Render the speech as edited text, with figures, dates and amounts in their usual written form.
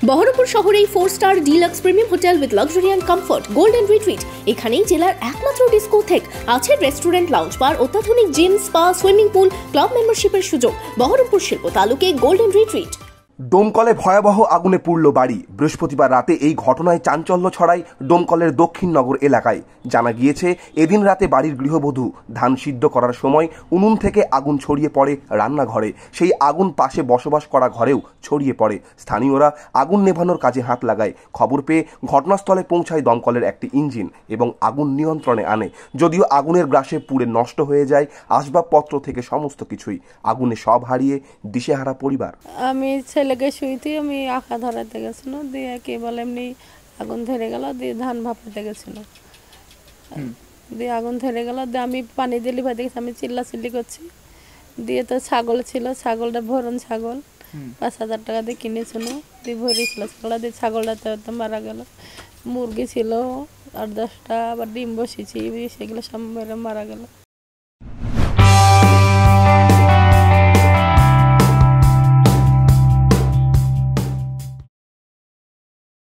বহরমপুর শহরেই 4 star deluxe premium hotel with luxury and comfort golden retreat. এখানেই জেলার একমাত্র ডিস্কোথেক, আছে রেস্টুরেন্ট, লাউঞ্জ বার, অত্যাধুনিক gym, spa, swimming pool, club মেম্বারশিপের সুযোগ। বহরমপুর শিল্প তালুকে গোল্ডেন রিট্রিট। ডোমকলে ভয়াবহ আগুনে পুড়ল বাড়ি। বৃহস্পতিবার রাতে এই ঘটনায় চাঞ্চল্য ছড়ায় ডোমকলের দক্ষিণনগর এলাকায়। জানা গিয়েছে, এদিন রাতে বাড়ির গৃহবধূ ধান সিদ্ধ করার সময় উনুন থেকে আগুন ছড়িয়ে পড়ে রান্নাঘরে। সেই আগুন পাশে বসবাস করা ঘরেও ছড়িয়ে পড়ে। স্থানীয়রা আগুন নেভানোর কাজে হাত লাগায়। খবর পেয়ে ঘটনাস্থলে পৌঁছায় দমকলের একটি ইঞ্জিন এবং আগুন নিয়ন্ত্রণে আনে। যদিও আগুনের গ্রাসে পুড়ে নষ্ট হয়ে যায় আসবাবপত্র থেকে সমস্ত কিছুই। আগুনে সব হারিয়ে দিশেহারা পরিবার। আমি ছেলেকে শুইতে আমি আঁকা ধরাতে গেছিল, দিয়ে কি বলে এমনি আগুন ধরে গেল, দিয়ে ধান ভাপাতে গেছিল, দিয়ে আগুন ধরে গেল, দিয়ে আমি পানি দিলি ভাই দেখছি, আমি চিল্লাচিল্লি করছি। দিয়ে তো ছাগল ছিল, ছাগলটা ভরণ ছাগল 5,000 টাকা দিয়ে কিনেছিল, দিয়ে ভরিয়েছিল ছাগলটা, দিয়ে ছাগলটা তো মারা গেল। মুরগি ছিল 8-10টা, আবার ডিম বসেছি, সেগুলো সব মারা গেল।